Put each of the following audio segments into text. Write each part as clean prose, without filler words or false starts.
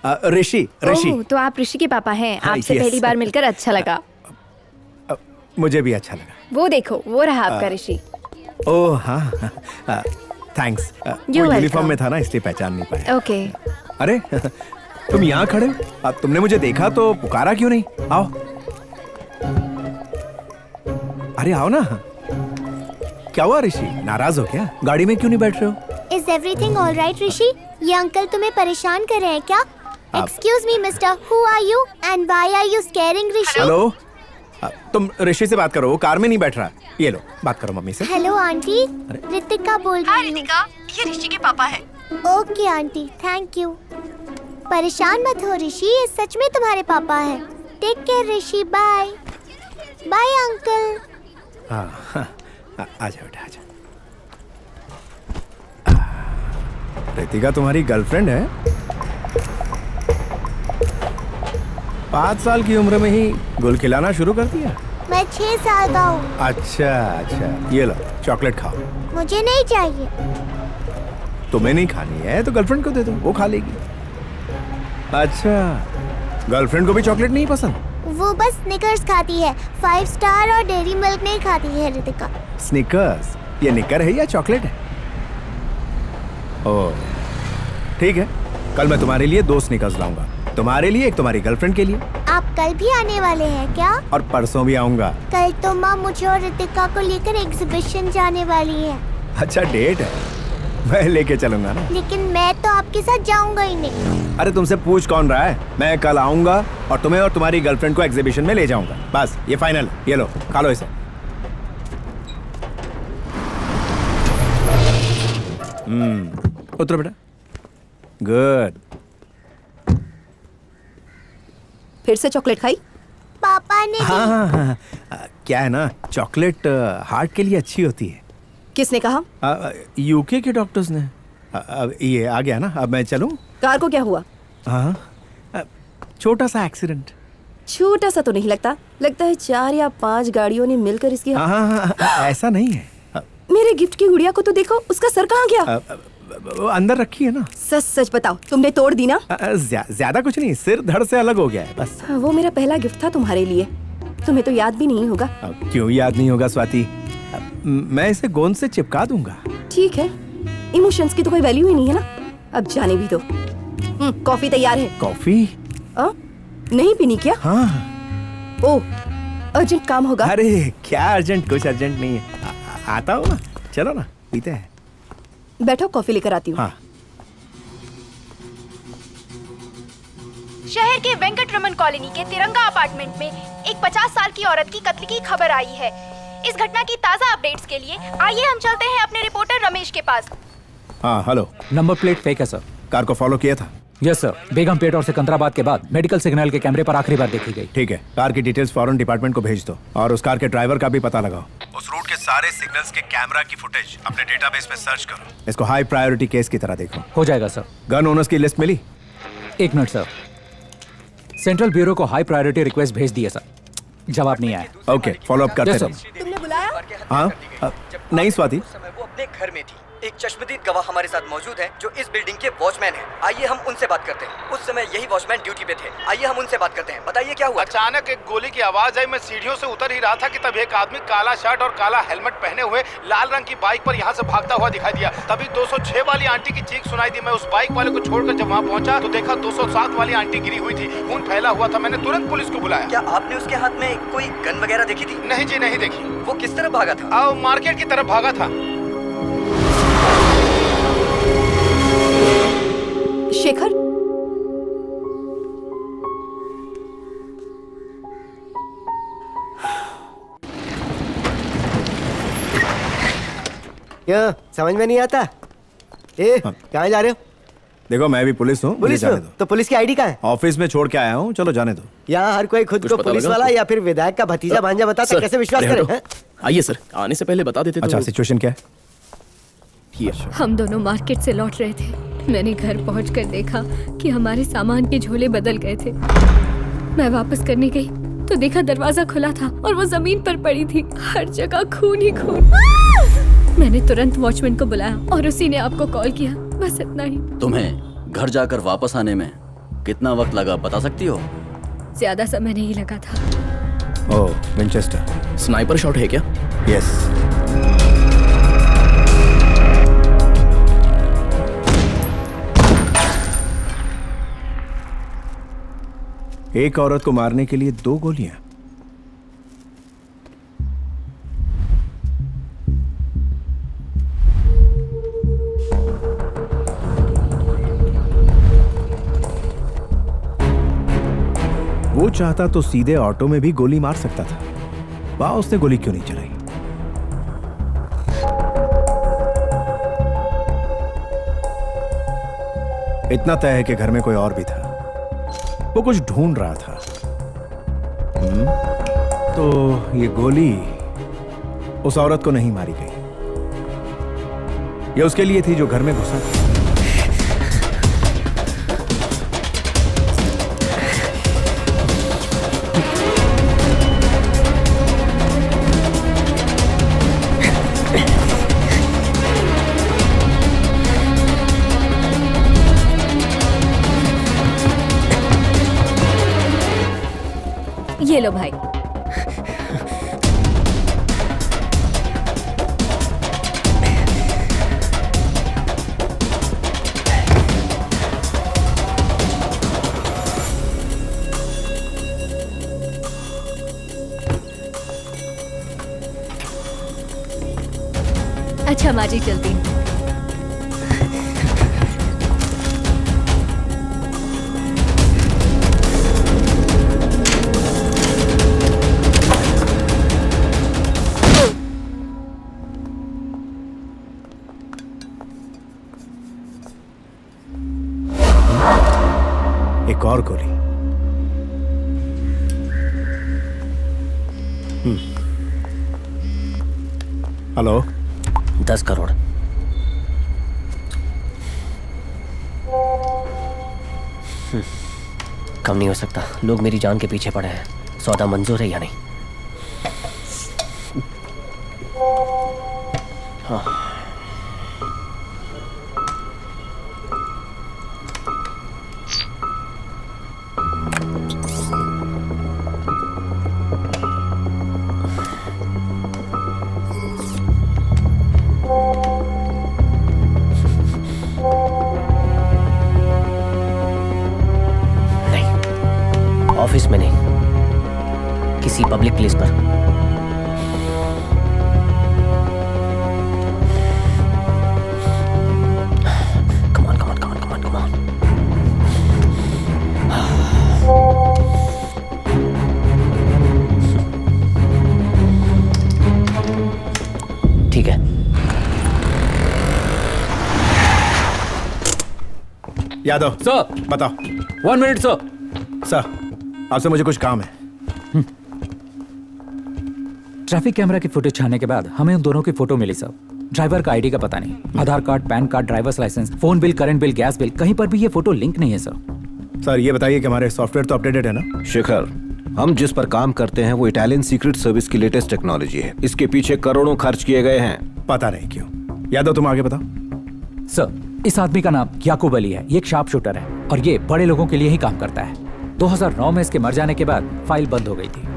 ऋषि। ऋषि। तो आप ऋषि के पापा हैं। हाँ, आपसे yes. पहली बार मिलकर अच्छा लगा। मुझे भी अच्छा लगा। वो देखो, वो रहा आपका ऋषि। ओह हाँ, थैंक्स। वो यूनिफॉर्म में था ना, इसलिए पहचान नहीं पाया। ओके। अरे तुम यहाँ खड़े हो? तुमने मुझे देखा तो पुकारा क्यों नहीं? आओ। अरे आओ ना। क्या हुआ ऋषि, नाराज हो क्या? गाड़ी में क्यों नहीं बैठ रहे हो? Is everything all right, ऋषि? ये अंकल तुम्हें परेशान कर रहे हैं क्या? Excuse me, mister. Who are you? And why are you scaring Rishi? Hello, तुम ऋषि से बात करो, वो कार में नहीं बैठ रहा। ये लो, बात करो मम्मी से। हेलो आंटी, रितिका बोल रही हूँ। रितिका, ये ऋषि के पापा हैं। Okay aunty, thank you. परेशान मत हो ऋषि, ये सच में तुम्हारे पापा हैं। Take care Rishi, bye. Bye uncle. हाँ, आजा बेटा आजा। रितिका तुम्हारी गर्लफ्रेंड है? 5 साल की उम्र में ही गुल खिलाना शुरू कर दिया? मैं 6 साल का हूँ। अच्छा अच्छा, ये लो चॉकलेट खाओ। मुझे नहीं चाहिए। तुम्हें नहीं खानी है तो गर्लफ्रेंड को दे दो, वो खा लेगी। अच्छा, गर्लफ्रेंड को भी चॉकलेट नहीं पसंद? वो बस स्निकर्स खाती है, 5 स्टार और डेयरी मिल्क नहीं खाती है रितिका। स्निकर्स? ये निकर है या चॉकलेट है? ओह ठीक है, कल मैं तुम्हारे लिए 2 स्निकर्स लाऊंगा। तुम्हारे लिए, एक तुम्हारी गर्लफ्रेंड के लिए। आप कल भी आने वाले हैं क्या? और परसों भी आऊंगा। कल तो माँ मुझे और रितिका को लेकर एग्जीबिशन जाने वाली है। अच्छा डेट है, मैं लेके चलूंगा ना। लेकिन मैं तो आपके साथ जाऊंगा ही नहीं। अरे तुमसे पूछ कौन रहा है? मैं कल आऊंगा और तुम्हें और तुम्हारी गर्लफ्रेंड को एग्जीबिशन में ले जाऊंगा। बस ये फाइनल। ये लो खा लो इसे। उतरो बेटा। गुड। फिर से चॉकलेट खाई? पापा ने हाँ हाँ हाँ, क्या है ना, चॉकलेट हार्ट के लिए अच्छी होती है। किसने कहा? यूके के डॉक्टर्स ने। अब ये आ गया ना, अब मैं चलूं? कार को क्या हुआ? हाँ, छोटा सा एक्सीडेंट। छोटा सा तो नहीं लगता, लगता है 4 या 5 गाड़ियों ने मिलकर इसकी। हाँ हाँ, ऐसा नहीं है। मेरे गिफ्ट की गुड़िया को तो देखो, उसका सर कहाँ गया? वो अंदर रखी है ना। सच सच बताओ, तुमने तोड़ दी ना? ज्यादा कुछ नहीं, सिर धड़ से अलग हो गया है बस। वो मेरा पहला गिफ्ट था तुम्हारे लिए, तुम्हें तो याद भी नहीं होगा। क्यों याद नहीं होगा स्वाति, मैं इसे गोंद से चिपका दूंगा। ठीक है, इमोशंस की तो कोई वैल्यू ही नहीं है ना। अब जाने भी दो। कॉफी तैयार है। कॉफी? नहीं पीनी क्या? हाँ। ओह, अर्जेंट काम होगा। अरे क्या अर्जेंट, कुछ अर्जेंट नहीं है। आता हो ना, चलो ना पीते हैं। बैठो, कॉफी लेकर आती हूँ। हाँ। शहर के वेंकट रमन कॉलोनी के तिरंगा अपार्टमेंट में एक 50 साल की औरत की कत्ल की खबर आई है। इस घटना की ताज़ा अपडेट्स के लिए आइए हम चलते हैं अपने रिपोर्टर रमेश के पास। हाँ हेलो। नंबर प्लेट फेक है सर। कार को फॉलो किया था? यस सर, बेगमपेट और सिकंदराबाद के बाद मेडिकल सिग्नल के कैमरे पर आखिरी बार देखी गई। ठीक है, कार की डिटेल्स फौरन डिपार्टमेंट को भेज दो और उस कार के ड्राइवर का भी पता लगाओ। उस रूट के सारे सिग्नल्स के कैमरा की फुटेज अपने डेटाबेस में सर्च करो। इसको हाई प्रायोरिटी केस की तरह देखो। हो जाएगा सर। गन ओनर्स की लिस्ट मिली? 1 मिनट सर, सेंट्रल ब्यूरो को हाई प्रायोरिटी रिक्वेस्ट भेज दिया सर, जवाब नहीं आया। ओके, फॉलो अप करते Yes, रहो। sir। तुमने बुलाया? हाँ, नहीं स्वाति। वो अपने घर में थी। एक चश्मदीद गवाह हमारे साथ मौजूद है जो इस बिल्डिंग के वॉचमैन हैं। आइए हम उनसे बात करते हैं। उस समय यही वॉचमैन ड्यूटी पे थे। आइए हम उनसे बात करते हैं। बताइए क्या हुआ? अचानक एक गोली की आवाज आई। मैं सीढ़ियों से उतर ही रहा था कि तब एक आदमी काला शर्ट और काला हेलमेट पहने हुए लाल रंग की बाइक पर यहाँ से भागता हुआ दिखाई दिया। तभी 206 वाली आंटी की चीख सुनाई दी। मैं उस बाइक वाले को छोड़कर जब वहाँ पहुंचा तो देखा 207 वाली आंटी गिरी हुई थी, खून फैला हुआ था। मैंने तुरंत पुलिस को बुलाया। क्या आपने उसके हाथ में कोई गन वगैरह देखी थी? नहीं जी, नहीं देखी। वो किस तरफ भागा था? मार्केट की तरफ भागा था। शेखर, क्या समझ में नहीं आता? कहाँ जा रहे हो? देखो मैं भी पुलिस हूँ, मुझे पुलिस जाने में? दो। तो पुलिस की आईडी कहाँ है? ऑफिस में छोड़ के आया हूँ, चलो जाने दो। यहाँ हर कोई खुद को पुलिस वाला या फिर विधायक का भतीजा भांजा बताता है, कैसे विश्वास करे? आइए सर, आने से पहले बता देते। अच्छा, सिचुएशन क्या है? हम दोनों मार्केट से लौट रहे थे। मैंने घर पहुंचकर देखा कि हमारे सामान के झोले बदल गए थे। मैं वापस करने गई तो देखा दरवाजा खुला था और वो जमीन पर पड़ी थी, हर जगह खून ही खून। मैंने तुरंत वॉचमैन को बुलाया और उसी ने आपको कॉल किया। बस इतना ही। तुम्हें घर जाकर वापस आने में कितना वक्त लगा बता सकती हो? ज्यादा समय नहीं लगा था। ओह, विंचेस्टर। स्नाइपर शॉट है क्या? यस। एक औरत को मारने के लिए 2 गोलियां। वो चाहता तो सीधे ऑटो में भी गोली मार सकता था। वाह, उसने गोली क्यों नहीं चलाई? इतना तय है कि घर में कोई और भी था। वो कुछ ढूंढ रहा था। तो ये गोली उस औरत को नहीं मारी गई। ये उसके लिए थी जो घर में घुसा था। ये लो भाई। अच्छा माँ जी, चलती हूँ। एक और गोली। हेलो। 10 करोड़। कम नहीं हो सकता। लोग मेरी जान के पीछे पड़े हैं। सौदा मंजूर है या नहीं? हाँ। ऑफिस में नहीं, किसी पब्लिक प्लेस पर। कमान कमान कमान कमान कमान। ठीक है। यादव सर, बताओ। 1 मिनट सर। सर, आपसे मुझे कुछ काम है। ट्रैफिक कैमरा की फुटेज छानने के बाद हमें उन दोनों की फोटो मिली सर। ड्राइवर का आईडी का पता नहीं, Aadhaar card, PAN card, driver's licence, phone bill, current bill, gas bill, कहीं पर भी ये फोटो लिंक नहीं है सर। सर, ये बताइए कि हमारे सॉफ्टवेयर तो अपडेटेड है ना? शेखर, हम जिस पर काम करते हैं वो इटालियन सीक्रेट सर्विस की लेटेस्ट टेक्नोलॉजी है। इसके पीछे करोड़ों खर्च किए गए हैं। पता नहीं क्यों। यादव, तुम आगे बताओ। सर, इस आदमी का नाम याकूब अली है। ये एक शार्प शूटर है और ये बड़े लोगों के लिए ही काम करता है। 2009 में इसके मर जाने के बाद फाइल बंद हो गई थी।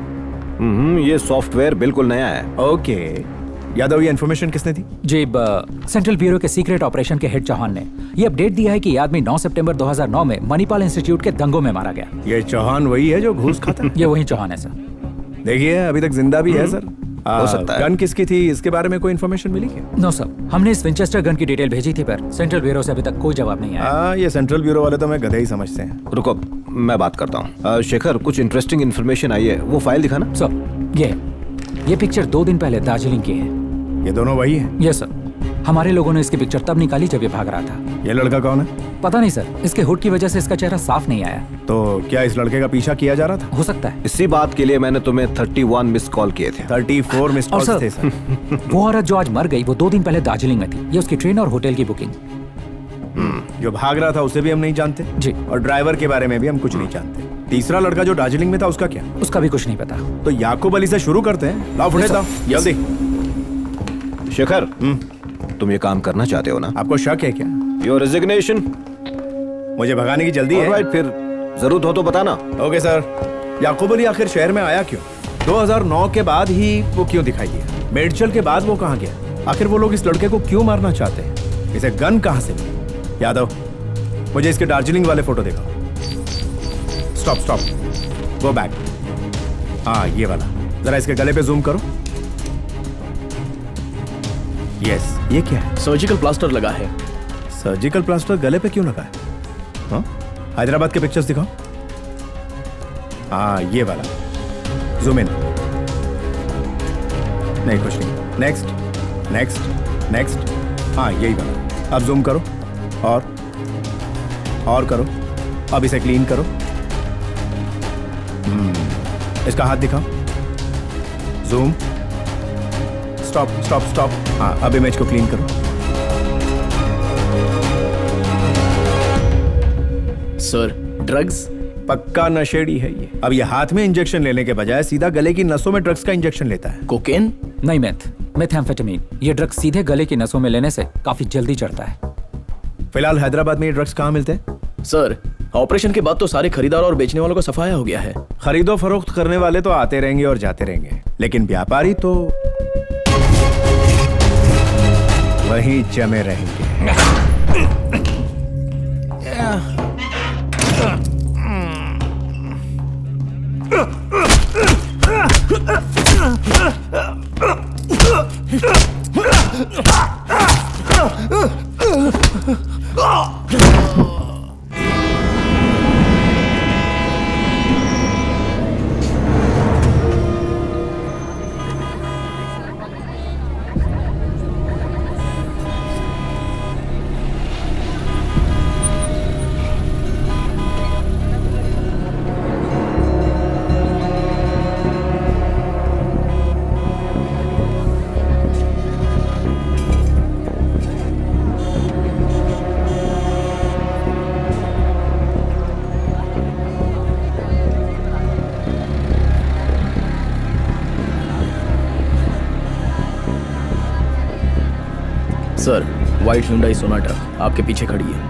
ये सॉफ्टवेयर बिल्कुल नया है। ओके। यादव, ये इन्फॉर्मेशन किसने दी? जी, सेंट्रल ब्यूरो के सीक्रेट ऑपरेशन के हेड चौहान ने ये अपडेट दिया है कि ये आदमी 9 सितंबर 2009 में मणिपाल इंस्टीट्यूट के दंगों में मारा गया। ये चौहान वही है जो घूस खाता है? ये वही चौहान है सर। देखिए, अभी तक जिंदा भी है सर। हो सकता है। गन किसकी थी, इसके बारे में कोई इन्फॉर्मेशन मिली क्या? नो सर, हमने इस विंचेस्टर गन की डिटेल भेजी थी पर सेंट्रल ब्यूरो से अभी तक कोई जवाब नहीं आया। ये सेंट्रल ब्यूरो वाले तो मैं गधे ही समझते हैं। रुको, मैं बात करता हूँ। शेखर, कुछ इंटरेस्टिंग इन्फॉर्मेशन आई है, वो फाइल दिखाना। सर, ये पिक्चर 2 दिन पहले दार्जिलिंग की है। ये दोनों वही है? Yes sir. हमारे लोगों ने इसकी पिक्चर तब निकाली जब ये भाग रहा था। ये लड़का कौन है? पता नहीं सर, इसके हुड की वजह से इसका चेहरा साफ नहीं आया। तो क्या इस लड़के का पीछा किया जा रहा था? हो सकता है। इसी बात के लिए मैंने तुम्हें 31 मिस कॉल किए थे। 34 मिस कॉल थे सर। वो औरत जो आज मर गई वो 2 दिन पहले दार्जिलिंग में थी। ये उसकी ट्रेन और होटल की बुकिंग। जो भाग रहा था उसे भी हम नहीं जानते जी, और ड्राइवर के बारे में भी हम कुछ नहीं जानते। तीसरा लड़का जो दार्जिलिंग में था, उसका क्या? उसका भी कुछ नहीं पता। तो याकूब अली से शुरू करते हैं। लाओ फुटेज लाओ जल्दी। शेखर, तुम ये काम करना चाहते हो ना? आपको शक है क्या? Your resignation. मुझे भगाने की जल्दी है। ऑलराइट, फिर जरूरत हो तो बताना। Okay sir. याकूब अली आखिर शहर में आया क्यों? 2009 के बाद ही वो क्यों दिखाई दिया? मेडचल के बाद वो कहाँ गया? आखिर वो लोग इस लड़के को क्यों मारना चाहते हैं? इसे गन कहाँ से मिली? यादव, मुझे इसके दार्जिलिंग वाले फोटो दिखाओ। Stop stop, go back. हाँ, ये वाला। जरा इसके गले पे जूम करो। यस, ये क्या है? सर्जिकल प्लास्टर लगा है। सर्जिकल प्लास्टर गले पे क्यों लगा है? हाँ? हैदराबाद के पिक्चर्स दिखाओ। हाँ, ये वाला। Zoom in. नहीं, कुछ नहीं। Next next next. हाँ, यही वाला। अब जूम करो और करो। अब इसे क्लीन करो। इसका हाथ दिखाओ। जूम। Stop stop stop. हाँ, अब इमेज को क्लीन करो। Sir, drugs? पक्का नशेड़ी है ये। अब ये हाथ में इंजेक्शन लेने के बजाय सीधा गले की नसों में ड्रग्स का इंजेक्शन लेता है। कोकेन? नहीं, मेथैम्फेटामीन। ये ड्रग्स सीधे गले की नसों में लेने से काफी जल्दी चढ़ता है। फिलहाल हैदराबाद में ये ड्रग्स कहाँ मिलते हैं? सर, ऑपरेशन के बाद तो सारे खरीदार और बेचने वालों का सफाया हो गया है। खरीदो फरोख्त करने वाले तो आते रहेंगे और जाते रहेंगे, लेकिन व्यापारी तो वहीं जमे रहेंगे। सर, व्हाइट हुंडई सोनाटा आपके पीछे खड़ी है।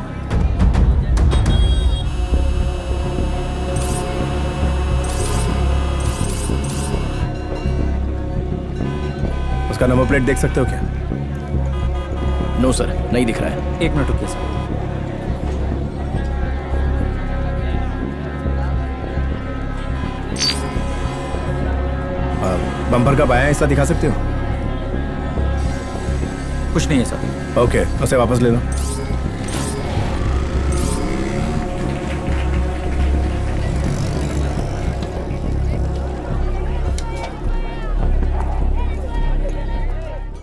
उसका नंबर प्लेट देख सकते हो क्या? नो सर, नहीं दिख रहा है। एक मिनट रुकिए सर। बम्पर का बायां हिस्सा दिखा सकते हो? कुछ नहीं है सर। ओके, उसे वापस ले लो।